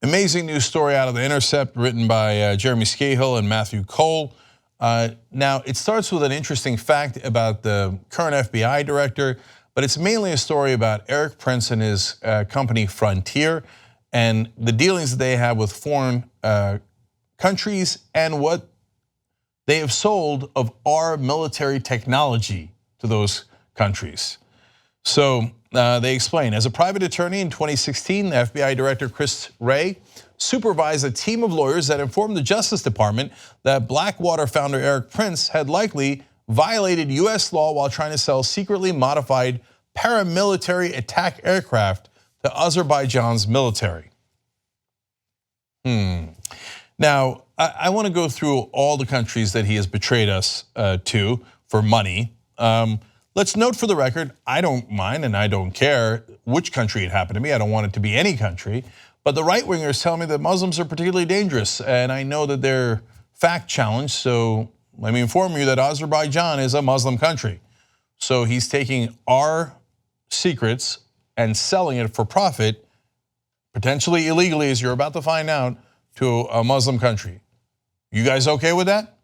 Amazing news story out of the Intercept, written by Jeremy Scahill and Matthew Cole. Now, it starts with an interesting fact about the current FBI director, but it's mainly a story about Erik Prince and his company Frontier and the dealings that they have with foreign countries and what they have sold of our military technology to those countries. So they explain, as a private attorney in 2016, the FBI director Wray supervised a team of lawyers that informed the Justice Department that Blackwater founder Erik Prince had likely violated US law while trying to sell secretly modified paramilitary attack aircraft to Azerbaijan's military. Now, I want to go through all the countries that he has betrayed us to for money. Let's note for the record, I don't mind and I don't care which country it happened to be. I don't want it to be any country. But the right-wingers tell me that Muslims are particularly dangerous, and I know that they're fact-challenged, so let me inform you that Azerbaijan is a Muslim country. So he's taking our secrets and selling it for profit, potentially illegally, as you're about to find out, to a Muslim country. You guys okay with that?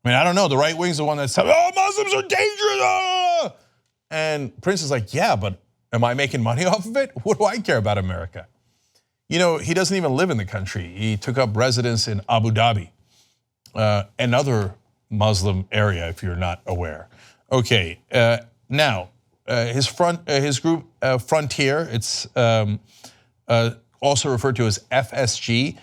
I mean, I don't know, the right wing's the one that's telling, oh, Muslims are dangerous. And Prince is like, yeah, but am I making money off of it? What do I care about America? You know, he doesn't even live in the country. He took up residence in Abu Dhabi, another Muslim area, if you're not aware. Okay, now his group Frontier, it's also referred to as FSG,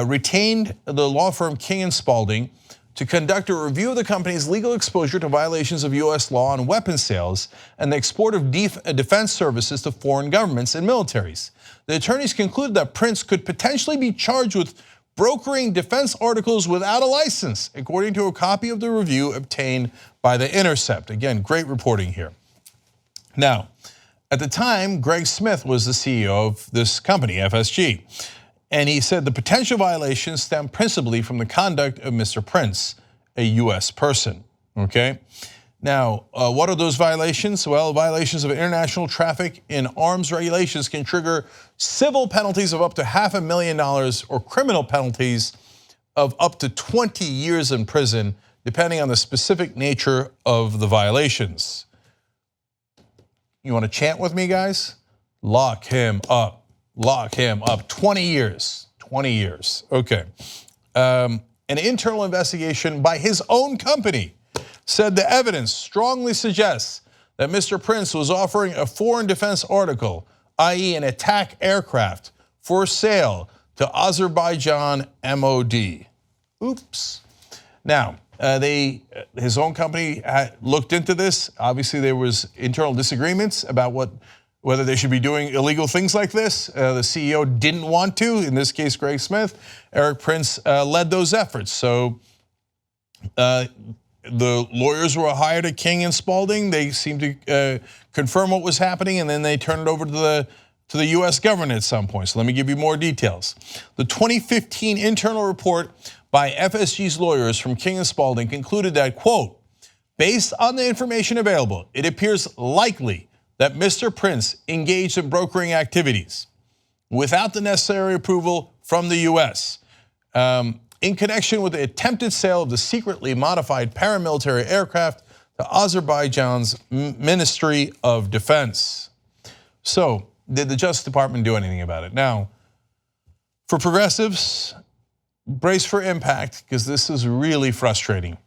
retained the law firm King Spalding to conduct a review of the company's legal exposure to violations of US law on weapons sales and the export of defense services to foreign governments and militaries. The attorneys concluded that Prince could potentially be charged with brokering defense articles without a license, according to a copy of the review obtained by the Intercept. Again, great reporting here. Now, at the time, Greg Smith was the CEO of this company, FSG. And he said the potential violations stem principally from the conduct of Mr. Prince, a US person, okay? Now, what are those violations? Well, violations of international traffic in arms regulations can trigger civil penalties of up to $500,000 or criminal penalties of up to 20 years in prison, depending on the specific nature of the violations. You want to chant with me, guys? Lock him up. Lock him up. 20 years. 20 years. Okay. An internal investigation by his own company said the evidence strongly suggests that Mr. Prince was offering a foreign defense article, i.e. an attack aircraft, for sale to Azerbaijan MOD. Oops. Now, his own company looked into this. Obviously, there was internal disagreements about whether they should be doing illegal things like this. The CEO didn't want to, in this case, Greg Smith. Erik Prince led those efforts. So the lawyers were hired at King Spalding. They seemed to confirm what was happening, and then they turned it over to the US government at some point. So let me give you more details. The 2015 internal report by FSG's lawyers from King Spalding concluded that, quote, based on the information available, it appears likely that Mr. Prince engaged in brokering activities without the necessary approval from the US in connection with the attempted sale of the secretly modified paramilitary aircraft to Azerbaijan's Ministry of Defense. So, did the Justice Department do anything about it? Now, for progressives, brace for impact, because this is really frustrating.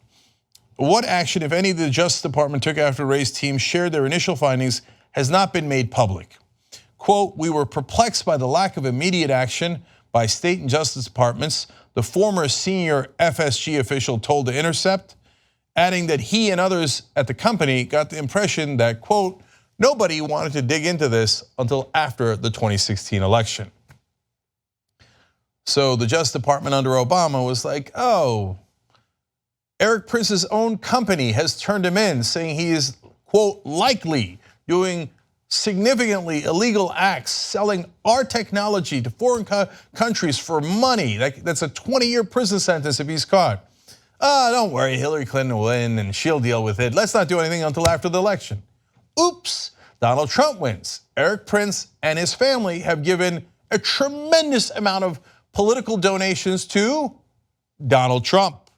What action, if any, the Justice Department took after Wray's team shared their initial findings has not been made public. Quote, we were perplexed by the lack of immediate action by state and justice departments, the former senior FSG official told The Intercept, adding that he and others at the company got the impression that, quote, nobody wanted to dig into this until after the 2016 election. So the Justice Department under Obama was like, oh, Erik Prince's own company has turned him in, saying he is, quote, likely doing significantly illegal acts, selling our technology to foreign countries for money. That's a 20-year prison sentence if he's caught. Don't worry, Hillary Clinton will win and she'll deal with it. Let's not do anything until after the election. Oops, Donald Trump wins. Erik Prince and his family have given a tremendous amount of political donations to Donald Trump.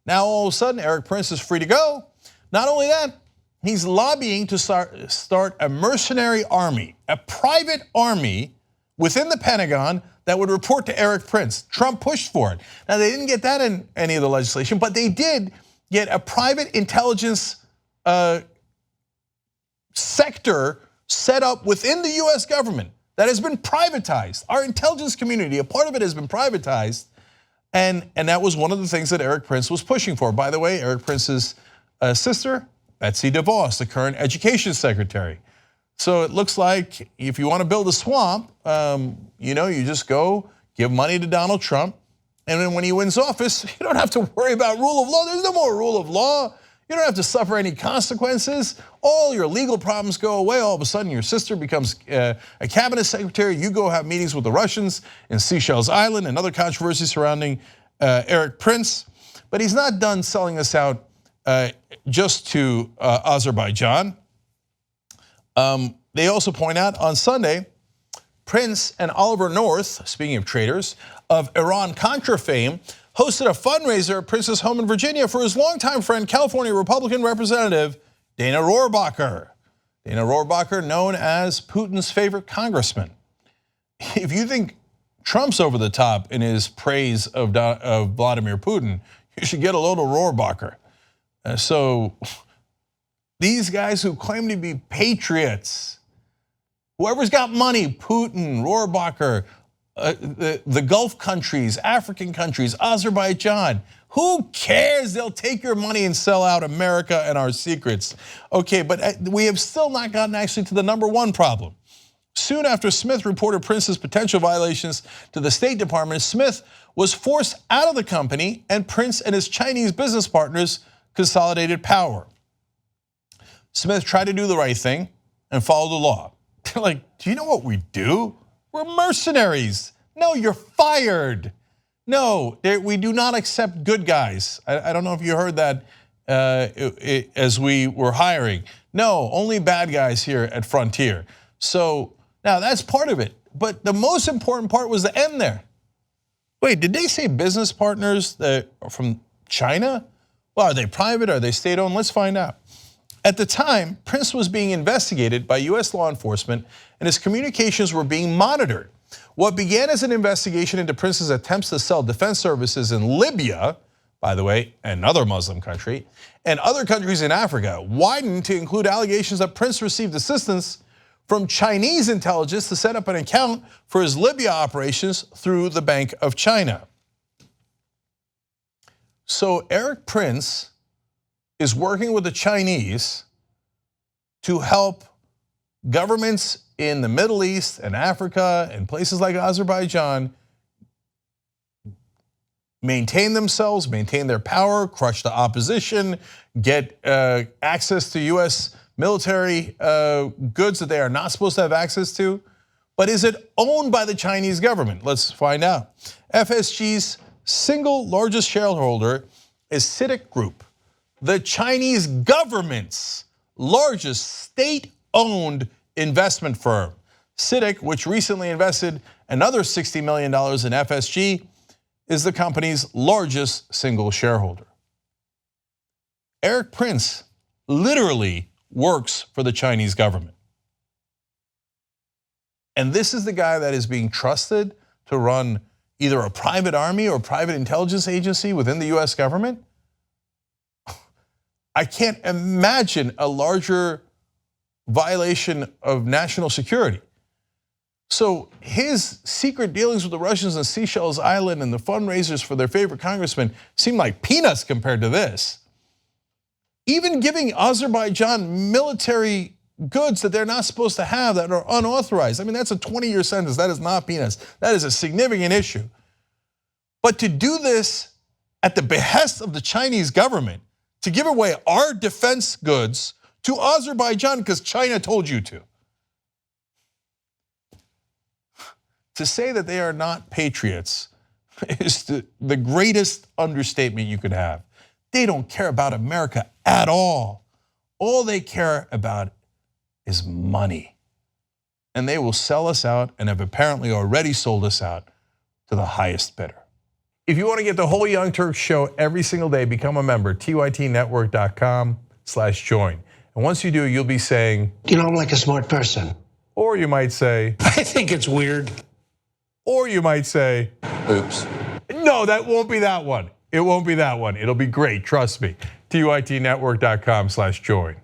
Now all of a sudden, Erik Prince is free to go. Not only that, he's lobbying to start a mercenary army, a private army within the Pentagon that would report to Erik Prince. Trump pushed for it. Now they didn't get that in any of the legislation, but they did get a private intelligence sector set up within the US government that has been privatized. Our intelligence community, a part of it has been privatized, and that was one of the things that Erik Prince was pushing for. By the way, Erik Prince's sister, Betsy DeVos, the current education secretary. So it looks like if you want to build a swamp, you just go give money to Donald Trump, and then when he wins office, you don't have to worry about rule of law. There's no more rule of law. You don't have to suffer any consequences. All your legal problems go away. All of a sudden, your sister becomes a cabinet secretary. You go have meetings with the Russians in Seychelles Island and other controversies surrounding Erik Prince. But he's not done selling us out just to Azerbaijan. They also point out on Sunday, Prince and Oliver North, speaking of traitors, of Iran-Contra fame, hosted a fundraiser at Prince's home in Virginia for his longtime friend, California Republican Representative Dana Rohrabacher. Dana Rohrabacher, known as Putin's favorite congressman. If you think Trump's over the top in his praise of Vladimir Putin, you should get a load of Rohrabacher. So these guys who claim to be patriots, whoever's got money, Putin, Rohrabacher, the Gulf countries, African countries, Azerbaijan, who cares? They'll take your money and sell out America and our secrets. Okay, but we have still not gotten actually to the number one problem. Soon after Smith reported Prince's potential violations to the State Department, Smith was forced out of the company, and Prince and his Chinese business partners consolidated power. Smith tried to do the right thing and follow the law. They're like, do you know what we do? We're mercenaries. No, you're fired. No, we do not accept good guys. I don't know if you heard that as we were hiring. No, only bad guys here at Frontier. So now that's part of it. But the most important part was the end there. Wait, did they say business partners from China? Well, are they private? Are they state-owned? Let's find out. At the time, Prince was being investigated by US law enforcement, and his communications were being monitored. What began as an investigation into Prince's attempts to sell defense services in Libya, by the way, another Muslim country, and other countries in Africa, widened to include allegations that Prince received assistance from Chinese intelligence to set up an account for his Libya operations through the Bank of China. So Erik Prince is working with the Chinese to help governments in the Middle East and Africa and places like Azerbaijan maintain themselves, maintain their power, crush the opposition, get access to US military goods that they are not supposed to have access to. But is it owned by the Chinese government? Let's find out. FSG's single largest shareholder is CITIC Group, the Chinese government's largest state-owned investment firm. CITIC, which recently invested another $60 million in FSG, is the company's largest single shareholder. Erik Prince literally works for the Chinese government. And this is the guy that is being trusted to run either a private army or private intelligence agency within the US government. I can't imagine a larger violation of national security. So his secret dealings with the Russians in Seychelles Island and the fundraisers for their favorite congressman seem like peanuts compared to this. Even giving Azerbaijan military goods that they're not supposed to have that are unauthorized. I mean, that's a 20-year sentence. That is not peanuts. That is a significant issue. But to do this at the behest of the Chinese government, to give away our defense goods to Azerbaijan because China told you to. To say that they are not patriots is the greatest understatement you could have. They don't care about America at all. All they care about is money. And they will sell us out and have apparently already sold us out to the highest bidder. If you want to get the whole Young Turks show every single day, become a member, tytnetwork.com/join. And once you do, you'll be saying, you know, I'm like a smart person. Or you might say, I think it's weird. Or you might say, oops. No, that won't be that one. It won't be that one. It'll be great, trust me. tytnetwork.com/join.